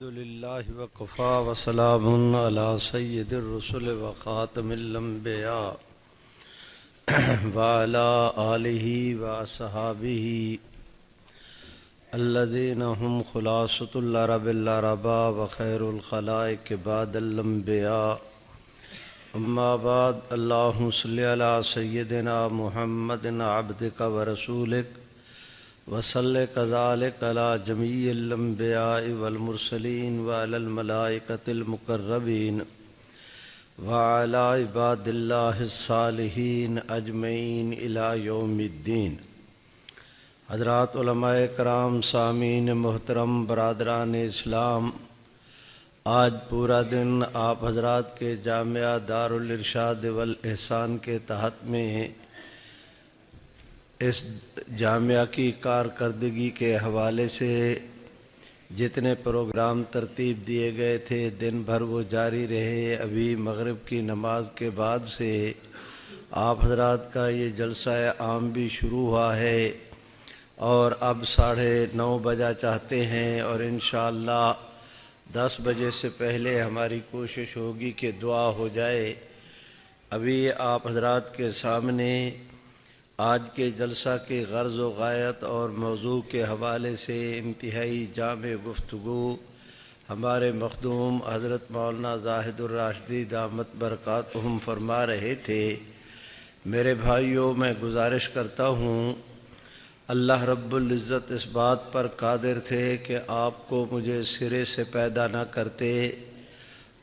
الحمدللہ وکفا وسلام علی سید الرسل وخاتم الانبیاء وعلی آلہ واصحابہ الذین هم خلاصۃ العرب العربا وخیر الخلائق بعد الانبیاء اما بعد اللہم صلی علی سیدنا محمد عبدک ورسولک وصلی کذالک علی جمیع الانبیاء والمرسلین وعلی الملائکۃ المقربین وعلی عباد اللہ الصالحین اجمعین الی یوم الدین۔ حضرات علماء کرام، سامعین محترم، برادران اسلام، آج پورا دن آپ حضرات کے جامعہ دارالارشاد والاحسان کے تحت میں اس جامعہ کی کارکردگی کے حوالے سے جتنے پروگرام ترتیب دیے گئے تھے دن بھر وہ جاری رہے۔ ابھی مغرب کی نماز کے بعد سے آپ حضرات کا یہ جلسہ عام بھی شروع ہوا ہے اور اب 9:30 بجا چاہتے ہیں، اور انشاءاللہ 10 بجے سے پہلے ہماری کوشش ہوگی کہ دعا ہو جائے۔ ابھی آپ حضرات کے سامنے آج کے جلسہ کے غرض و غایت اور موضوع کے حوالے سے انتہائی جامع گفتگو ہمارے مخدوم حضرت مولانا زاہد الراشدی دامت برکاتہم فرما رہے تھے۔ میرے بھائیوں، میں گزارش کرتا ہوں، اللہ رب العزت اس بات پر قادر تھے کہ آپ کو مجھے سرے سے پیدا نہ کرتے۔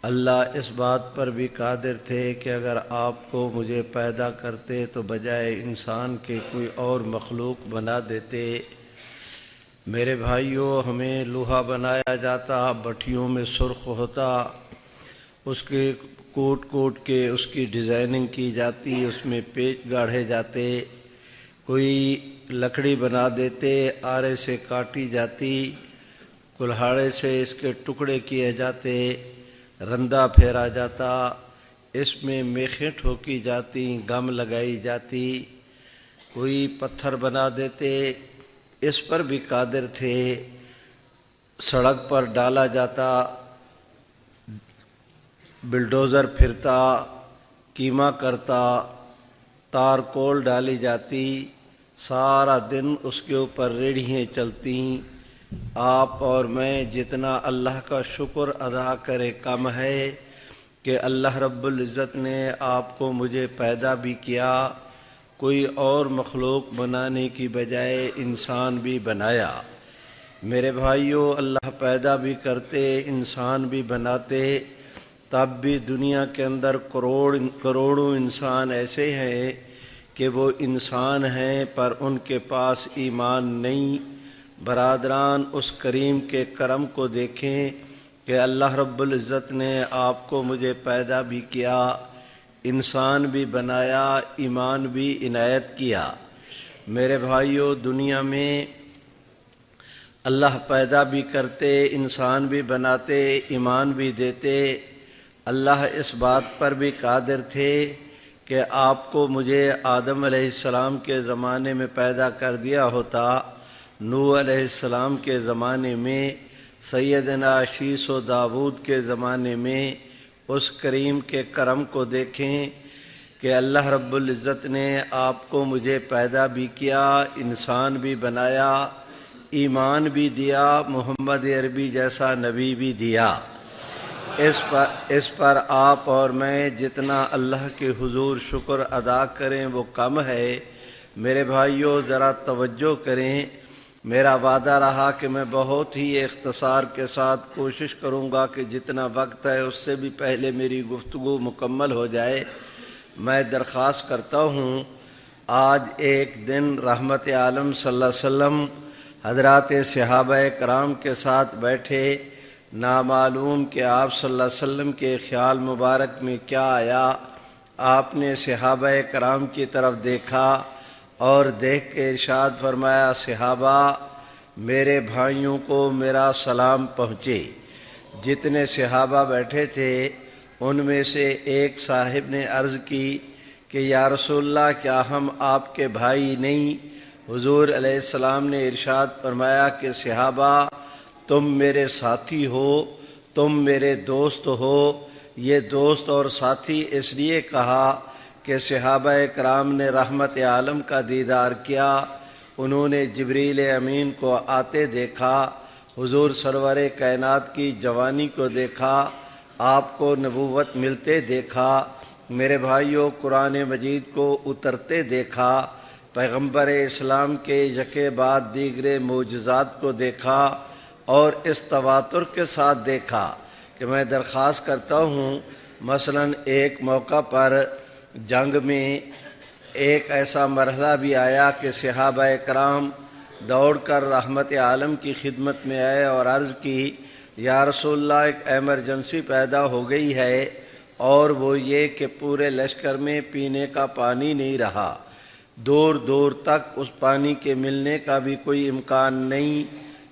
اللہ اس بات پر بھی قادر تھے کہ اگر آپ کو مجھے پیدا کرتے تو بجائے انسان کے کوئی اور مخلوق بنا دیتے۔ میرے بھائیوں، ہمیں لوہا بنایا جاتا، بھٹیوں میں سرخ ہوتا، اس کے کوٹ کوٹ کے اس کی ڈیزائننگ کی جاتی، اس میں پیچ گاڑھے جاتے، کوئی لکڑی بنا دیتے، آرے سے کاٹی جاتی، کلہاڑے سے اس کے ٹکڑے کیے جاتے، رندہ پھیرا جاتا، اس میں میخیں ٹھوکی جاتی، گم لگائی جاتی، کوئی پتھر بنا دیتے، اس پر بھی قادر تھے۔ سڑک پر ڈالا جاتا، بلڈوزر پھرتا، کیما کرتا، تار کول ڈالی جاتی، سارا دن اس کے اوپر ریڑھیاں چلتی۔ آپ اور میں جتنا اللہ کا شکر ادا کرے کم ہے کہ اللہ رب العزت نے آپ کو مجھے پیدا بھی کیا، کوئی اور مخلوق بنانے کی بجائے انسان بھی بنایا۔ میرے بھائیوں، اللہ پیدا بھی کرتے، انسان بھی بناتے، تب بھی دنیا کے اندر کروڑوں انسان ایسے ہیں کہ وہ انسان ہیں پر ان کے پاس ایمان نہیں۔ برادران، اس کریم کے کرم کو دیکھیں کہ اللہ رب العزت نے آپ کو مجھے پیدا بھی کیا، انسان بھی بنایا، ایمان بھی عنایت کیا۔ میرے بھائیوں، دنیا میں اللہ پیدا بھی کرتے، انسان بھی بناتے، ایمان بھی دیتے۔ اللہ اس بات پر بھی قادر تھے کہ آپ کو مجھے آدم علیہ السلام کے زمانے میں پیدا کر دیا ہوتا، نوح علیہ السلام کے زمانے میں، سیدنا شیس و داود کے زمانے میں۔ اس کریم کے کرم کو دیکھیں کہ اللہ رب العزت نے آپ کو مجھے پیدا بھی کیا، انسان بھی بنایا، ایمان بھی دیا، محمد عربی جیسا نبی بھی دیا۔ اس پر آپ اور میں جتنا اللہ کے حضور شکر ادا کریں وہ کم ہے۔ میرے بھائیوں، ذرا توجہ کریں۔ میرا وعدہ رہا کہ میں بہت ہی اختصار کے ساتھ کوشش کروں گا کہ جتنا وقت ہے اس سے بھی پہلے میری گفتگو مکمل ہو جائے۔ میں درخواست کرتا ہوں، آج ایک دن رحمت عالم صلی اللہ علیہ وسلم حضرات صحابہ کرام کے ساتھ بیٹھے، نامعلوم کہ آپ صلی اللہ علیہ وسلم کے خیال مبارک میں کیا آیا۔ آپ نے صحابہ کرام کی طرف دیکھا اور دیکھ کے ارشاد فرمایا، صحابہ، میرے بھائیوں کو میرا سلام پہنچے۔ جتنے صحابہ بیٹھے تھے ان میں سے ایک صاحب نے عرض کی کہ یا رسول اللہ، کیا ہم آپ کے بھائی نہیں؟ حضور علیہ السلام نے ارشاد فرمایا کہ صحابہ، تم میرے ساتھی ہو، تم میرے دوست ہو۔ یہ دوست اور ساتھی اس لیے کہا کہ صحابہ کرام نے رحمت عالم کا دیدار کیا، انہوں نے جبریل امین کو آتے دیکھا، حضور سرور کائنات کی جوانی کو دیکھا، آپ کو نبوت ملتے دیکھا، میرے بھائیوں قرآن مجید کو اترتے دیکھا، پیغمبر اسلام کے یکے بعد دیگر معجزات کو دیکھا، اور اس تواتر کے ساتھ دیکھا کہ میں درخواست کرتا ہوں، مثلا ایک موقع پر جنگ میں ایک ایسا مرحلہ بھی آیا کہ صحابہ کرام دوڑ کر رحمت عالم کی خدمت میں آئے اور عرض کی، یا رسول اللہ ایک ایمرجنسی پیدا ہو گئی ہے، اور وہ یہ کہ پورے لشکر میں پینے کا پانی نہیں رہا، دور دور تک اس پانی کے ملنے کا بھی کوئی امکان نہیں،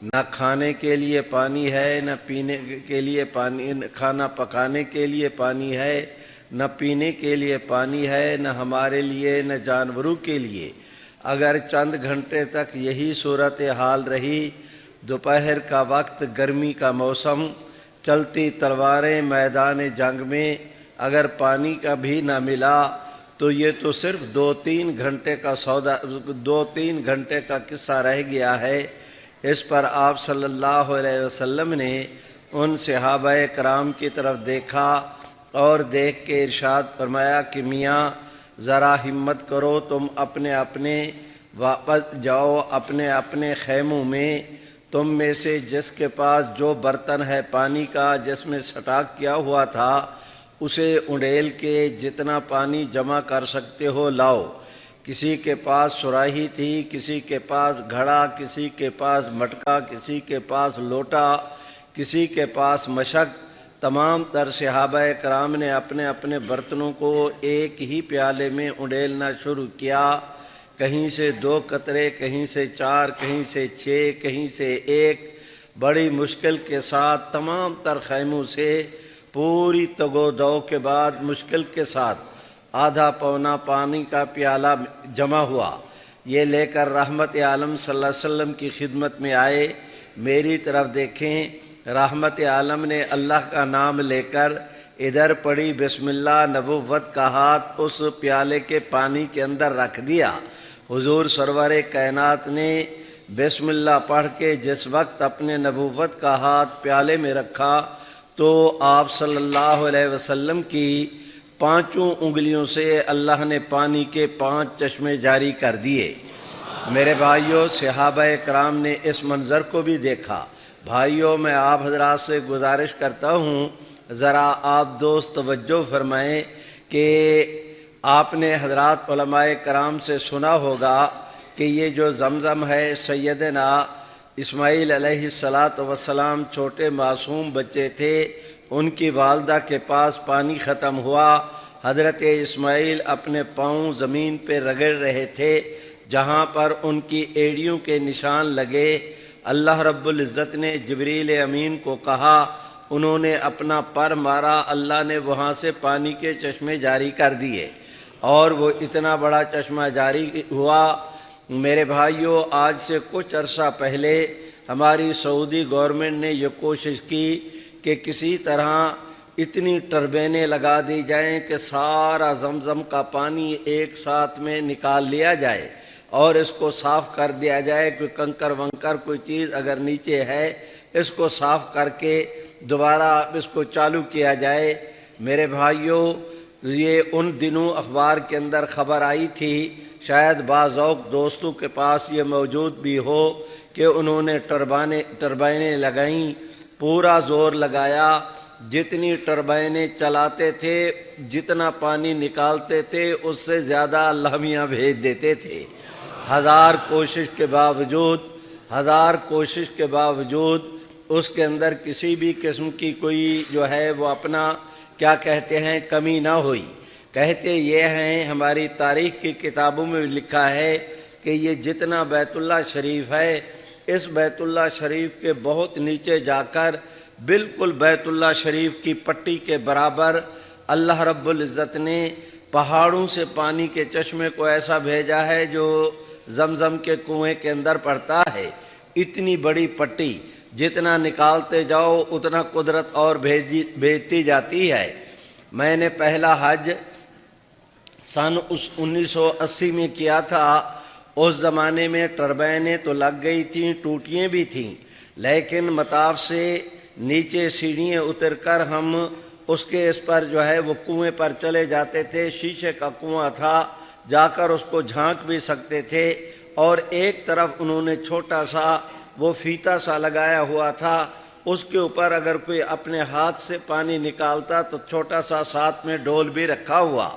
نہ کھانے کے لیے پانی ہے، نہ پینے کے لیے پانی، کھانا پکانے کے لیے پانی ہے، نہ پینے کے لیے پانی ہے، نہ ہمارے لیے نہ جانوروں کے لیے۔ اگر چند گھنٹے تک یہی صورتحال رہی، دوپہر کا وقت، گرمی کا موسم، چلتی تلواریں میدان جنگ میں، اگر پانی کا بھی نہ ملا تو یہ تو صرف 2-3 گھنٹے کا قصہ رہ گیا ہے۔ اس پر آپ صلی اللہ علیہ وسلم نے ان صحابہ کرام کی طرف دیکھا اور دیکھ کے ارشاد فرمایا کہ میاں ذرا ہمت کرو، تم اپنے اپنے واپس جاؤ اپنے اپنے خیموں میں، تم میں سے جس کے پاس جو برتن ہے پانی کا، جس میں سٹاک کیا ہوا تھا، اسے انڈیل کے جتنا پانی جمع کر سکتے ہو لاؤ۔ کسی کے پاس سراہی تھی، کسی کے پاس گھڑا، کسی کے پاس مٹکا، کسی کے پاس لوٹا، کسی کے پاس مشک۔ تمام تر صحابہ کرام نے اپنے اپنے برتنوں کو ایک ہی پیالے میں انڈیلنا شروع کیا، کہیں سے 2 قطرے، کہیں سے 4، کہیں سے 6، کہیں سے 1، بڑی مشکل کے ساتھ تمام تر خیموں سے پوری تگ و دو کے بعد مشکل کے ساتھ آدھا پونا پانی کا پیالہ جمع ہوا۔ یہ لے کر رحمت عالم صلی اللہ علیہ وسلم کی خدمت میں آئے، میری طرف دیکھیں، رحمت عالم نے اللہ کا نام لے کر ادھر پڑھی بسم اللہ، نبوت کا ہاتھ اس پیالے کے پانی کے اندر رکھ دیا۔ حضور سرور کائنات نے بسم اللہ پڑھ کے جس وقت اپنے نبوت کا ہاتھ پیالے میں رکھا تو آپ صلی اللہ علیہ وسلم کی 5 انگلیوں سے اللہ نے پانی کے 5 چشمے جاری کر دیے۔ میرے بھائیوں صحابہ کرام نے اس منظر کو بھی دیکھا۔ بھائیوں میں آپ حضرات سے گزارش کرتا ہوں، ذرا آپ دوست توجہ فرمائیں کہ آپ نے حضرات علماء کرام سے سنا ہوگا کہ یہ جو زمزم ہے، سیدنا اسماعیل علیہ السلام چھوٹے معصوم بچے تھے، ان کی والدہ کے پاس پانی ختم ہوا، حضرت اسماعیل اپنے پاؤں زمین پہ رگڑ رہے تھے، جہاں پر ان کی ایڑیوں کے نشان لگے۔ اللہ رب العزت نے جبریل امین کو کہا، انہوں نے اپنا پر مارا، اللہ نے وہاں سے پانی کے چشمے جاری کر دیے، اور وہ اتنا بڑا چشمہ جاری ہوا۔ میرے بھائیوں آج سے کچھ عرصہ پہلے ہماری سعودی گورنمنٹ نے یہ کوشش کی کہ کسی طرح اتنی ٹربینیں لگا دی جائیں کہ سارا زمزم کا پانی ایک ساتھ میں نکال لیا جائے اور اس کو صاف کر دیا جائے۔ کوئی کنکر ونکر کوئی چیز اگر نیچے ہے اس کو صاف کر کے دوبارہ اس کو چالو کیا جائے۔ میرے بھائیوں یہ ان دنوں اخبار کے اندر خبر آئی تھی، شاید بعض اوقات دوستوں کے پاس یہ موجود بھی ہو کہ انہوں نے ٹربائنیں لگائیں، پورا زور لگایا، جتنی ٹربائنیں چلاتے تھے جتنا پانی نکالتے تھے اس سے زیادہ اللہ میاں بھیج دیتے تھے۔ ہزار کوشش کے باوجود اس کے اندر کسی بھی قسم کی کوئی جو ہے وہ اپنا کیا کہتے ہیں کمی نہ ہوئی۔ کہتے یہ ہیں، ہماری تاریخ کی کتابوں میں لکھا ہے کہ یہ جتنا بیت اللہ شریف ہے، اس بیت اللہ شریف کے بہت نیچے جا کر بالکل بیت اللہ شریف کی پٹی کے برابر اللہ رب العزت نے پہاڑوں سے پانی کے چشمے کو ایسا بھیجا ہے جو زمزم کے کنویں کے اندر پڑتا ہے۔ اتنی بڑی پٹی جتنا نکالتے جاؤ اتنا قدرت اور بھیجتی جاتی ہے۔ میں نے پہلا حج سن 1980 میں کیا تھا۔ اس زمانے میں ٹربینیں تو لگ گئی تھیں، ٹوٹیاں بھی تھیں، لیکن مطاف سے نیچے سیڑھیاں اتر کر ہم اس پر جو ہے وہ کنویں پر چلے جاتے تھے۔ شیشے کا کنواں تھا، جا کر اس کو جھانک بھی سکتے تھے، اور ایک طرف انہوں نے چھوٹا سا وہ فیتا سا لگایا ہوا تھا، اس کے اوپر اگر کوئی اپنے ہاتھ سے پانی نکالتا تو چھوٹا سا ساتھ میں ڈول بھی رکھا ہوا۔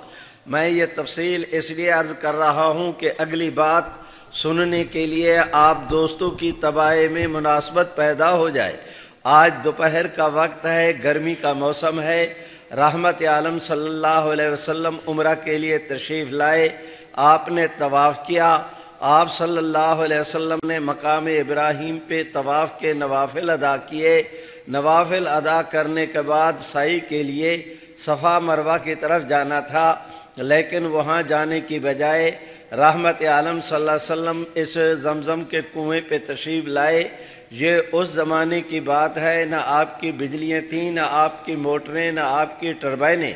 میں یہ تفصیل اس لیے عرض کر رہا ہوں کہ اگلی بات سننے کے لیے آپ دوستوں کی طباع میں مناسبت پیدا ہو جائے۔ آج دوپہر کا وقت ہے، گرمی کا موسم ہے، رحمت عالم صلی اللہ علیہ وسلم عمرہ کے لیے تشریف لائے، آپ نے طواف کیا۔ آپ صلی اللہ علیہ وسلم نے مقام ابراہیم پہ طواف کے نوافل ادا کیے۔ نوافل ادا کرنے کے بعد سعی کے لیے صفا مروہ کی طرف جانا تھا، لیکن وہاں جانے کی بجائے رحمت عالم صلی اللہ علیہ وسلم اس زمزم کے کنویں پہ تشریف لائے۔ یہ اس زمانے کی بات ہے، نہ آپ کی بجلیاں تھیں، نہ آپ کی موٹریں، نہ آپ کی ٹربائنیں۔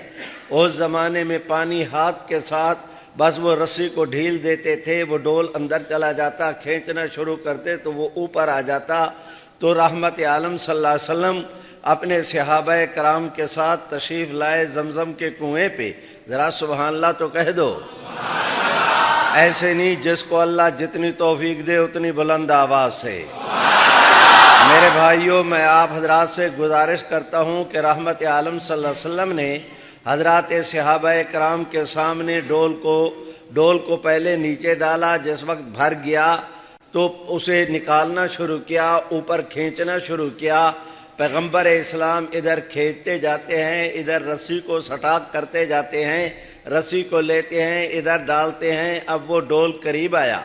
اس زمانے میں پانی ہاتھ کے ساتھ بس وہ رسی کو ڈھیل دیتے تھے، وہ ڈول اندر چلا جاتا، کھینچنا شروع کرتے تو وہ اوپر آ جاتا۔ تو رحمت عالم صلی اللہ علیہ وسلم اپنے صحابہ کرام کے ساتھ تشریف لائے زمزم کے کنویں پہ۔ ذرا سبحان اللہ تو کہہ دو۔ ایسے نہیں، جس کو اللہ جتنی توفیق دے اتنی بلند آواز سے۔ میرے بھائیوں، میں آپ حضرات سے گزارش کرتا ہوں کہ رحمت عالم صلی اللہ علیہ وسلم نے حضرات صحابہ کرام کے سامنے ڈول کو پہلے نیچے ڈالا۔ جس وقت بھر گیا تو اسے نکالنا شروع کیا، اوپر کھینچنا شروع کیا۔ پیغمبر اسلام ادھر کھینچتے جاتے ہیں، ادھر رسی کو سٹاک کرتے جاتے ہیں، رسی کو لیتے ہیں، ادھر ڈالتے ہیں۔ اب وہ ڈول قریب آیا،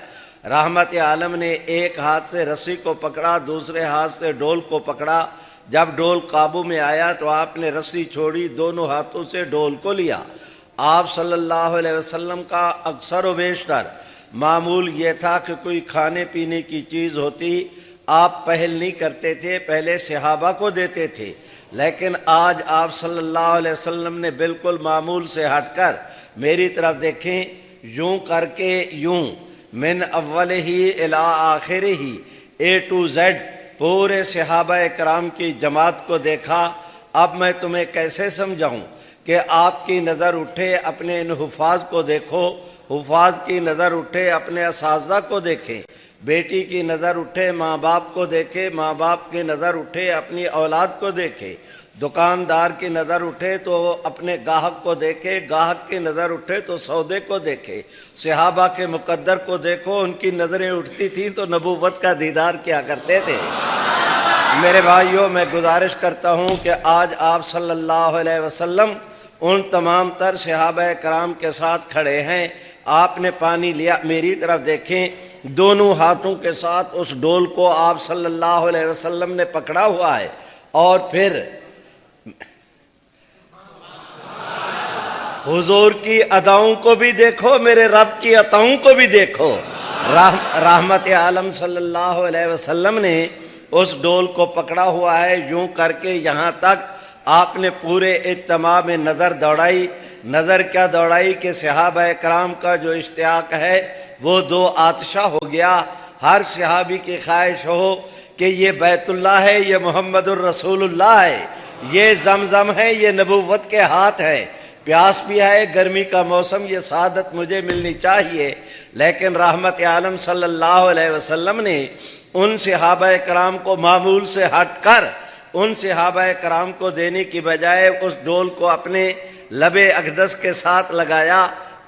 رحمت عالم نے ایک ہاتھ سے رسی کو پکڑا، دوسرے ہاتھ سے ڈول کو پکڑا۔ جب ڈول قابو میں آیا تو آپ نے رسی چھوڑی، دونوں ہاتھوں سے ڈول کو لیا۔ آپ صلی اللہ علیہ وسلم کا اکثر و بیشتر معمول یہ تھا کہ کوئی کھانے پینے کی چیز ہوتی آپ پہل نہیں کرتے تھے، پہلے صحابہ کو دیتے تھے، لیکن آج آپ صلی اللہ علیہ وسلم نے بالکل معمول سے ہٹ کر میری طرف دیکھیں، یوں کر کے یوں من اول ہی الی آخر ہی A to Z پورے صحابہ کرام کی جماعت کو دیکھا۔ اب میں تمہیں کیسے سمجھاؤں کہ آپ کی نظر اٹھے اپنے ان حفاظ کو دیکھو، حفاظ کی نظر اٹھے اپنے اساتذہ کو دیکھیں، بیٹی کی نظر اٹھے ماں باپ کو دیکھے، ماں باپ کی نظر اٹھے اپنی اولاد کو دیکھے، دکاندار کی نظر اٹھے تو اپنے گاہک کو دیکھے، گاہک کی نظر اٹھے تو سودے کو دیکھے۔ صحابہ کے مقدر کو دیکھو، ان کی نظریں اٹھتی تھیں تو نبوت کا دیدار کیا کرتے تھے۔ میرے بھائیوں، میں گزارش کرتا ہوں کہ آج آپ صلی اللہ علیہ وسلم ان تمام تر صحابہ کرام کے ساتھ کھڑے ہیں۔ آپ نے پانی لیا، میری طرف دیکھیں، دونوں ہاتھوں کے ساتھ اس ڈول کو آپ صلی اللہ علیہ وسلم نے پکڑا ہوا ہے، اور پھر حضور کی اداؤں کو بھی دیکھو، میرے رب کی عطاؤں کو بھی دیکھو۔ رحمت عالم صلی اللہ علیہ وسلم نے اس ڈول کو پکڑا ہوا ہے، یوں کر کے یہاں تک آپ نے پورے اجتماع میں نظر دوڑائی۔ نظر کیا دوڑائی کہ صحابہ کرام کا جو اشتیاق ہے وہ دو آتشہ ہو گیا۔ ہر صحابی کی خواہش ہو کہ یہ بیت اللہ ہے، یہ محمد الرسول اللہ ہے، یہ زمزم ہے، یہ نبوت کے ہاتھ ہے۔ پیاس بھی ہے، گرمی کا موسم، یہ سعادت مجھے ملنی چاہیے، لیکن رحمت عالم صلی اللہ علیہ وسلم نے ان صحابہ کرام کو معمول سے ہٹ کر ان صحابہ کرام کو دینے کی بجائے اس ڈول کو اپنے لب اقدس کے ساتھ لگایا۔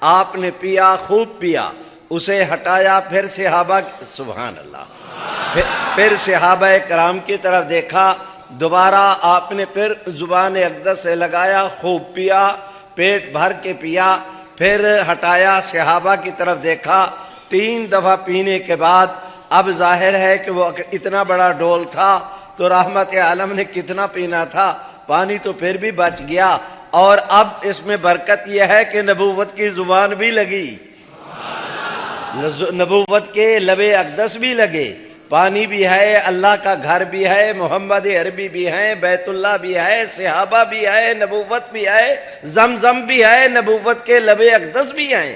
آپ نے پیا، خوب پیا، اسے ہٹایا، پھر صحابہ سبحان اللہ پھر صحابہ کرام کی طرف دیکھا، دوبارہ آپ نے پھر زبان اقدس سے لگایا، خوب پیا، پیٹ بھر کے پیا، پھر ہٹایا، صحابہ کی طرف دیکھا۔ 3 دفعہ پینے کے بعد اب ظاہر ہے کہ وہ اتنا بڑا ڈول تھا تو رحمت عالم نے کتنا پینا تھا، پانی تو پھر بھی بچ گیا، اور اب اس میں برکت یہ ہے کہ نبوت کی زبان بھی لگی، نبوت کے لب اقدس بھی لگے۔ پانی بھی ہے، اللہ کا گھر بھی ہے، محمد عربی بھی ہیں، بیت اللہ بھی ہے، صحابہ بھی ہے، نبوت بھی ہے، زمزم بھی ہے، نبوت کے لب اقدس بھی ہیں۔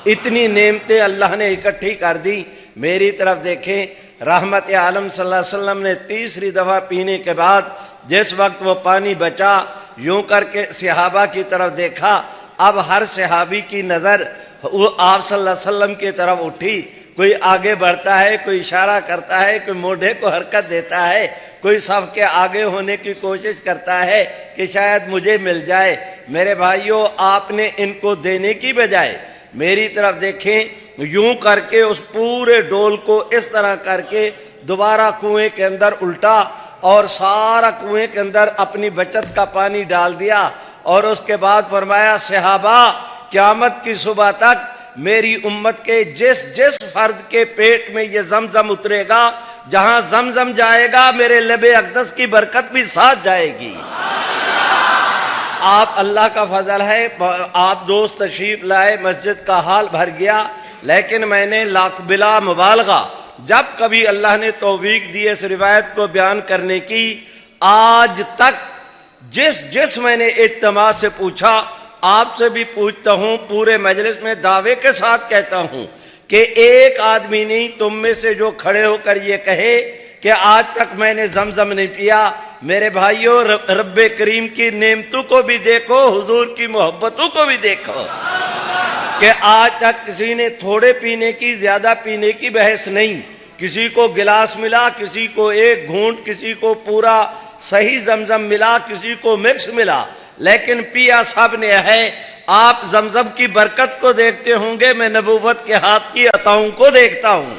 اتنی نعمتیں اللہ نے اکٹھی کر دی۔ میری طرف دیکھیں، رحمت عالم صلی اللہ علیہ وسلم نے تیسری دفعہ پینے کے بعد جس وقت وہ پانی بچا، یوں کر کے صحابہ کی طرف دیکھا۔ اب ہر صحابی کی نظر آپ صلی اللہ علیہ وسلم کی طرف اٹھی۔ کوئی آگے بڑھتا ہے، کوئی اشارہ کرتا ہے، کوئی موڈھے کو حرکت دیتا ہے، کوئی صف کے آگے ہونے کی کوشش کرتا ہے کہ شاید مجھے مل جائے۔ میرے بھائیوں، آپ نے ان کو دینے کی بجائے میری طرف دیکھیں، یوں کر کے اس پورے ڈول کو اس طرح کر کے دوبارہ کنویں کے اندر الٹا اور سارا کنویں کے اندر اپنی بچت کا پانی ڈال دیا، اور اس کے بعد فرمایا، صحابہ قیامت کی صبح تک میری امت کے جس فرد کے پیٹ میں یہ زمزم اترے گا، جہاں زمزم جائے گا میرے لب اقدس کی برکت بھی ساتھ جائے گی۔ آپ اللہ کا فضل ہے، آپ دوست تشریف لائے، مسجد کا حال بھر گیا، لیکن میں نے بلا مبالغہ جب کبھی اللہ نے توفیق دی اس روایت کو بیان کرنے کی، آج تک جس میں نے اجتماع سے پوچھا، آپ سے بھی پوچھتا ہوں، پورے مجلس میں دعوے کے ساتھ کہتا ہوں کہ ایک آدمی نہیں تم میں سے جو کھڑے ہو کر یہ کہے کہ آج تک میں نے زمزم نہیں پیا۔ میرے بھائیوں، رب کریم کی نعمتوں کو بھی دیکھو، حضور کی محبتوں کو بھی دیکھو کہ آج تک کسی نے تھوڑے پینے کی، زیادہ پینے کی بحث نہیں۔ کسی کو گلاس ملا، کسی کو ایک گھونٹ، کسی کو پورا صحیح زمزم ملا، کسی کو مکس ملا، لیکن پیا سب نے ہے۔ آپ زمزم کی برکت کو دیکھتے ہوں گے، میں نبوت کے ہاتھ کی عطاؤں کو دیکھتا ہوں۔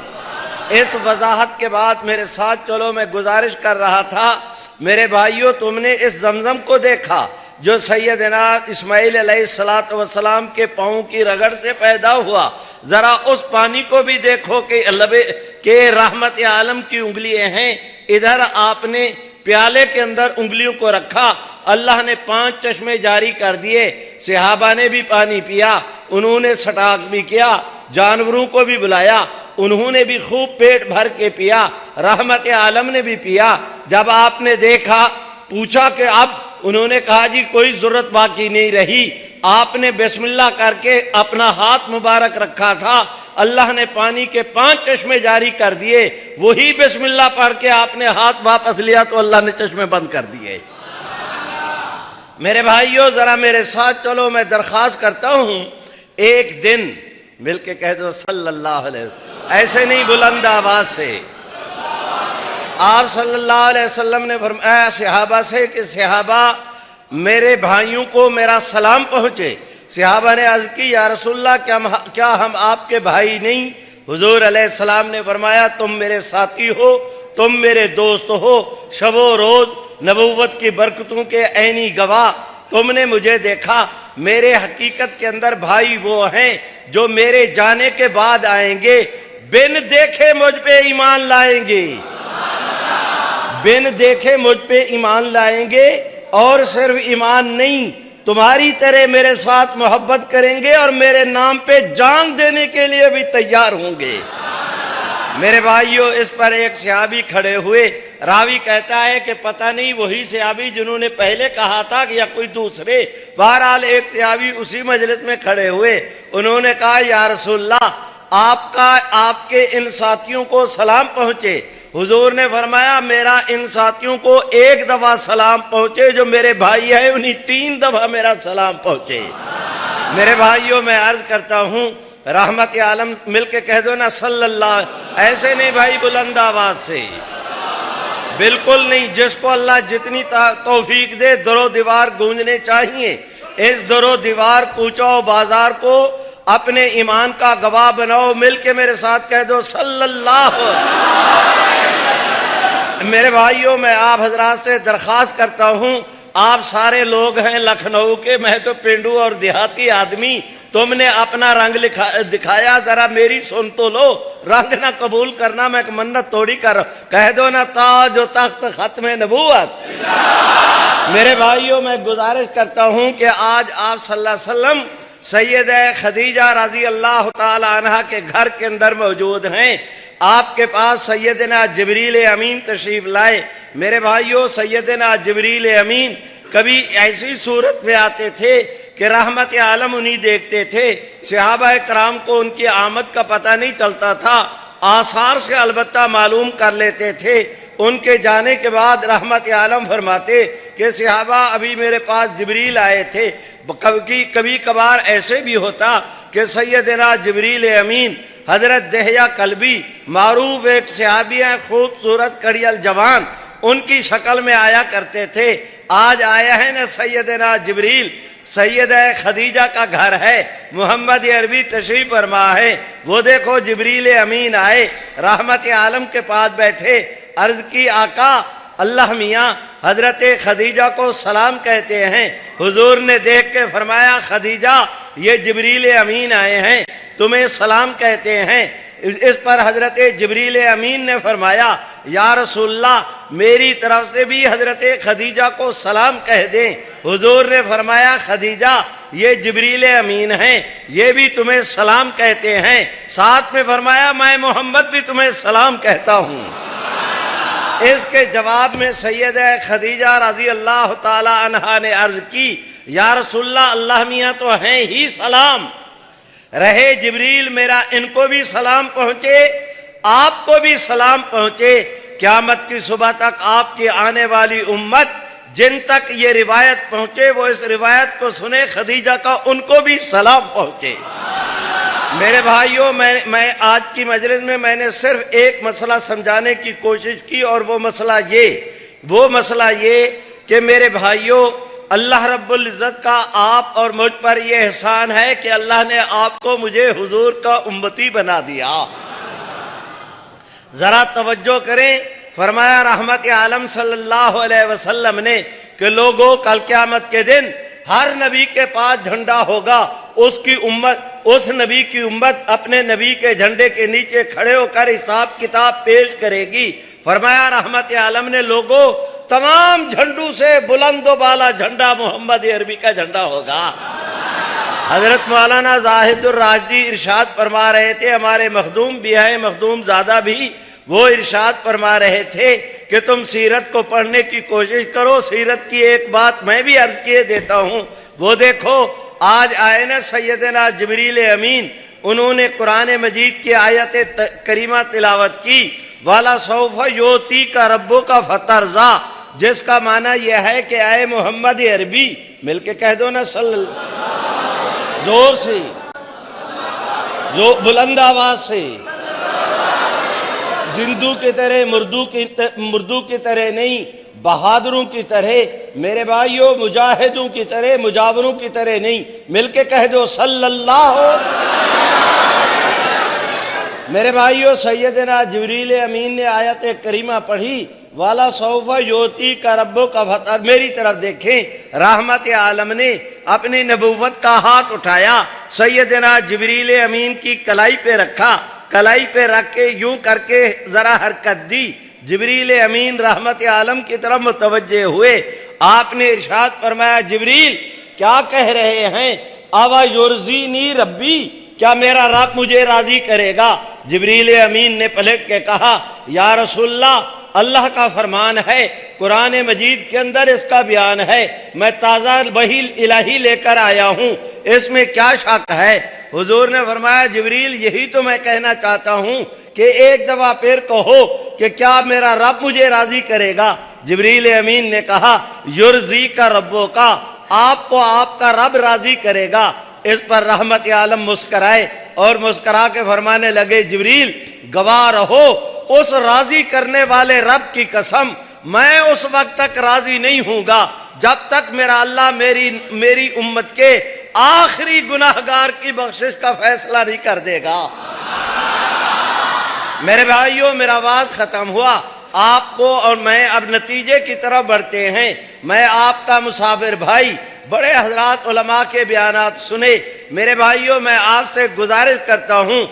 اس وضاحت کے بعد میرے ساتھ چلو، میں گزارش کر رہا تھا، میرے بھائیوں، تم نے اس زمزم کو دیکھا جو سیدنا اسماعیل علیہ السلام کے پاؤں کی رگڑ سے پیدا ہوا۔ ذرا اس پانی کو بھی دیکھو کہ رحمت عالم کی انگلیاں ہیں۔ ادھر آپ نے پیالے کے اندر انگلیوں کو رکھا، اللہ نے 5 چشمے جاری کر دیے، صحابہ نے بھی پانی پیا، انہوں نے سٹاک بھی کیا، جانوروں کو بھی بلایا، انہوں نے بھی خوب پیٹ بھر کے پیا، رحمت عالم نے بھی پیا۔ جب آپ نے دیکھا، پوچھا کہ اب، انہوں نے کہا جی کوئی ضرورت باقی نہیں رہی۔ آپ نے بسم اللہ کر کے اپنا ہاتھ مبارک رکھا تھا، اللہ نے پانی کے 5 چشمے جاری کر دیے، وہی بسم اللہ پڑھ کے آپ نے ہاتھ واپس لیا تو اللہ نے چشمے بند کر دیے۔ میرے بھائیوں، ذرا میرے ساتھ چلو، میں درخواست کرتا ہوں، ایک دن مل کے کہہ دو صلی اللہ علیہ وسلم، ایسے نہیں بلند آواز سے۔ آپ صلی اللہ علیہ وسلم نے فرمایا صحابہ سے کہ صحابہ میرے بھائیوں کو میرا سلام پہنچے۔ صحابہ نے عرض کی یا رسول اللہ کیا ہم آپ کے بھائی نہیں؟ حضور علیہ السلام نے فرمایا تم میرے ساتھی ہو، تم میرے دوست ہو، شب و روز نبوت کی برکتوں کے عینی گواہ، تم نے مجھے دیکھا۔ میرے حقیقت کے اندر بھائی وہ ہیں جو میرے جانے کے بعد آئیں گے، بن دیکھے مجھ پہ ایمان لائیں گے، بن دیکھے مجھ پہ ایمان لائیں گے، اور صرف ایمان نہیں، تمہاری طرح میرے ساتھ محبت کریں گے اور میرے نام پہ جان دینے کے لیے بھی تیار ہوں گے۔ میرے بھائیوں، اس پر ایک صحابی کھڑے ہوئے، راوی کہتا ہے کہ پتہ نہیں وہی صحابی جنہوں نے پہلے کہا تھا یا کوئی دوسرے، بہرحال ایک صحابی اسی مجلس میں کھڑے ہوئے، انہوں نے کہا یا رسول اللہ آپ کے ان ساتھیوں کو سلام پہنچے۔ حضور نے فرمایا میرا ان ساتھیوں کو ایک دفعہ سلام پہنچے، جو میرے بھائی ہیں انہیں 3 دفعہ میرا سلام پہنچے۔ میرے بھائیوں، میں عرض کرتا ہوں، رحمت عالم مل کے کہہ دو نا صلی اللہ، ایسے نہیں بھائی بلند آواز سے، بالکل نہیں۔ جس کو اللہ جتنی توفیق دے، در و دیوار گونجنے چاہیے۔ اس در و دیوار، کوچہ و بازار کو اپنے ایمان کا گواہ بناؤ، مل کے میرے ساتھ کہہ دو صلی اللہ۔ میرے بھائیوں، میں آپ حضرات سے درخواست کرتا ہوں، آپ سارے لوگ ہیں لکھنؤ کے، میں تو پینڈو اور دیہاتی آدمی، تم نے اپنا رنگ دکھایا، ذرا میری سن تو لو، رنگ نہ قبول کرنا میں ایک منت توڑی کر، کہہ دو نا تاج و تخت ختم نبوت۔ میرے بھائیوں، میں گزارش کرتا ہوں کہ آج آپ صلی اللہ علیہ وسلم سیدہ خدیجہ رضی اللہ تعالی عنہ کے گھر کے اندر موجود ہیں۔ آپ کے پاس سیدنا جبریل امین تشریف لائے۔ میرے بھائیوں، سیدنا جبریل امین کبھی ایسی صورت میں آتے تھے کہ رحمت عالم انہیں دیکھتے تھے۔ صحابہ کرام کو ان کی آمد کا پتہ نہیں چلتا تھا، آثار سے البتہ معلوم کر لیتے تھے۔ ان کے جانے کے بعد رحمت عالم فرماتے کہ صحابہ ابھی میرے پاس جبریل آئے تھے۔ کبھی کبھار ایسے بھی ہوتا کہ سیدنا جبریل امین حضرت دہیہ کلبی معروف ایک صحابی ہیں، خوبصورت کڑیل جوان، ان کی شکل میں آیا کرتے تھے۔ آج آیا ہے نا سیدنا جبریل، سیدہ خدیجہ کا گھر ہے، محمد عربی تشریف فرما ہے۔ وہ دیکھو جبریل امین آئے، رحمت عالم کے پاس بیٹھے، عرض کی آقا اللہ میاں حضرت خدیجہ کو سلام کہتے ہیں۔ حضور نے دیکھ کے فرمایا خدیجہ یہ جبریل امین آئے ہیں، تمہیں سلام کہتے ہیں۔ اس پر حضرت جبریل امین نے فرمایا یا رسول اللہ میری طرف سے بھی حضرت خدیجہ کو سلام کہہ دیں۔ حضور نے فرمایا خدیجہ یہ جبریل امین ہیں، یہ بھی تمہیں سلام کہتے ہیں۔ ساتھ میں فرمایا میں محمد بھی تمہیں سلام کہتا ہوں۔ اس کے جواب میں سیدہ خدیجہ رضی اللہ تعالی عنہا نے عرض کی یا رسول اللہ اللہ میاں تو ہیں ہی سلام، رہے جبریل میرا ان کو بھی سلام پہنچے، آپ کو بھی سلام پہنچے۔ قیامت کی صبح تک آپ کی آنے والی امت جن تک یہ روایت پہنچے وہ اس روایت کو سنے، خدیجہ کا ان کو بھی سلام پہنچے۔ میرے بھائیوں، میں آج کی مجلس میں نے صرف ایک مسئلہ سمجھانے کی کوشش کی، اور وہ مسئلہ یہ کہ میرے بھائیوں اللہ رب العزت کا آپ اور مجھ پر یہ احسان ہے کہ اللہ نے آپ کو مجھے حضور کا امتی بنا دیا۔ ذرا توجہ کریں، فرمایا رحمت عالم صلی اللہ علیہ وسلم نے کہ لوگوں کل قیامت کے دن ہر نبی کے پاس جھنڈا ہوگا، اس نبی کی امت اپنے نبی کے جھنڈے کے نیچے کھڑے ہو کر حساب کتاب پیش کرے گی۔ فرمایا رحمت عالم نے لوگوں تمام جھنڈوں سے بلند و بالا جھنڈا محمد عربی کا جھنڈا ہوگا۔ حضرت مولانا زاہد الراشدی ارشاد فرما رہے تھے، ہمارے مخدوم بھی ہیں، مخدوم زادہ بھی، وہ ارشاد فرما رہے تھے کہ تم سیرت کو پڑھنے کی کوشش کرو۔ سیرت کی ایک بات میں بھی عرض کیے دیتا ہوں، وہ دیکھو آج آئے نا سیدنا جبریل امین، انہوں نے قرآن مجید کی آیت کریمہ تلاوت کی، والا سوف یوتی کا ربو کا فترزا، جس کا معنی یہ ہے کہ اے محمد عربی، مل کے کہہ دو نا زور سے، جو بلند آواز سے، زندو کی طرح مردو کی طرح نہیں، بہادروں کی طرح، میرے بھائیوں مجاہدوں کی طرح، مجاوروں کی طرح نہیں، مل کے کہہ دو صلی اللہ۔ میرے بھائیوں سیدنا جبریل امین نے آیت کریمہ پڑھی، والا سوف یوتی کا ربو کا فتر، میری طرف دیکھیں، رحمت عالم نے اپنی نبوت کا ہاتھ اٹھایا، سیدنا جبریل امین کی کلائی پہ رکھا، کلائی پہ رکھ کے یوں کر کے ذرا حرکت دی، جبریل امین رحمت عالم کی طرف متوجہ ہوئے۔ آپ نے ارشاد فرمایا جبریل کیا کہہ رہے ہیں؟ اوا یرضینی ربی، کیا میرا رب مجھے راضی کرے گا؟ جبریل امین نے پلٹ کے کہا یا رسول اللہ اللہ کا فرمان ہے، قرآن مجید کے اندر اس کا بیان ہے، میں تازہ وحی الہی لے کر آیا ہوں، اس میں کیا شک ہے؟ حضور نے فرمایا جبریل یہی تو میں کہنا چاہتا ہوں کہ ایک دفعہ پھر کہو کہ کیا میرا رب مجھے راضی کرے گا؟ جبریل امین نے کہا یرضی کا ربو کا، آپ کو آپ کا رب راضی کرے گا۔ اس پر رحمت عالم مسکرائے اور مسکرا کے فرمانے لگے جبریل گواہ رہو اس راضی کرنے والے رب کی قسم، میں اس وقت تک راضی نہیں ہوں گا جب تک میرا اللہ میری امت کے آخری گناہگار کی بخشش کا فیصلہ نہیں کر دے گا۔ میرے بھائیوں میرا وعظ ختم ہوا، آپ کو اور میں اب نتیجے کی طرف بڑھتے ہیں۔ میں آپ کا مسافر بھائی، بڑے حضرات علماء کے بیانات سنے۔ میرے بھائیوں میں آپ سے گزارش کرتا ہوں،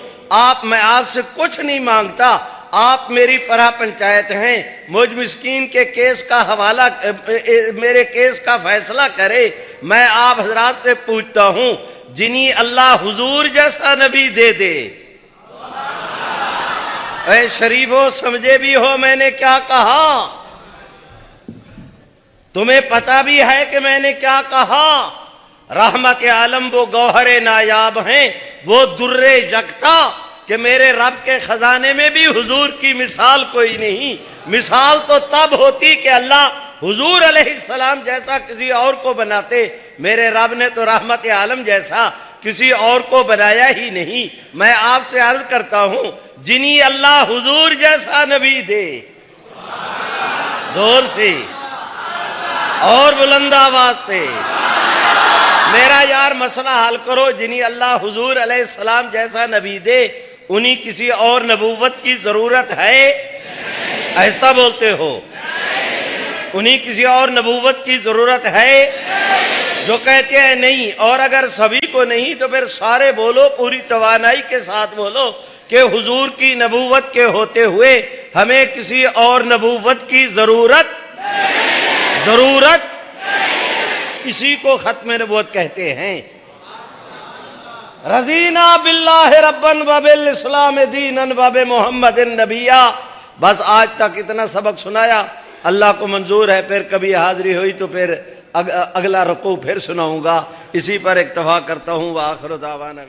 میں آپ سے کچھ نہیں مانگتا، آپ میری پرا پنچایت ہیں، مجھ مسکین کے کیس کا حوالہ، میرے کیس کا فیصلہ کرے۔ میں آپ حضرات سے پوچھتا ہوں جنہیں اللہ حضور جیسا نبی دے دے۔ اے شریفو سمجھے بھی ہو میں نے کیا کہا؟ تمہیں پتہ بھی ہے کہ میں نے کیا کہا؟ رحمت عالم وہ گوہر نایاب ہیں، وہ در یکتا کہ میرے رب کے خزانے میں بھی حضور کی مثال کوئی نہیں۔ مثال تو تب ہوتی کہ اللہ حضور علیہ السلام جیسا کسی اور کو بناتے، میرے رب نے تو رحمت عالم جیسا کسی اور کو بنایا ہی نہیں۔ میں آپ سے عرض کرتا ہوں جنہیں اللہ حضور جیسا نبی دے، زور سے اور بلند آواز سے میرا یار مسئلہ حل کرو۔ جنہیں اللہ حضور علیہ السلام جیسا نبی دے انہیں کسی اور نبوت کی ضرورت ہے؟ آہستہ بولتے ہو۔ انہیں کسی اور نبوت کی ضرورت ہے؟ جو کہتے ہیں نہیں، اور اگر سبھی کو نہیں تو پھر سارے بولو، پوری توانائی کے ساتھ بولو کہ حضور کی نبوت کے ہوتے ہوئے ہمیں کسی اور نبوت کی ضرورت اسی کو ختم نبوت کہتے ہیں۔ رضینا باللہ ربن وبالاسلام دینن وبمحمد نبیا۔ بس آج تک اتنا سبق سنایا، اللہ کو منظور ہے پھر کبھی حاضری ہوئی تو پھر اگلا رکوع پھر سناؤں گا۔ اسی پر اکتفا کرتا ہوں۔ وآخر دعوانا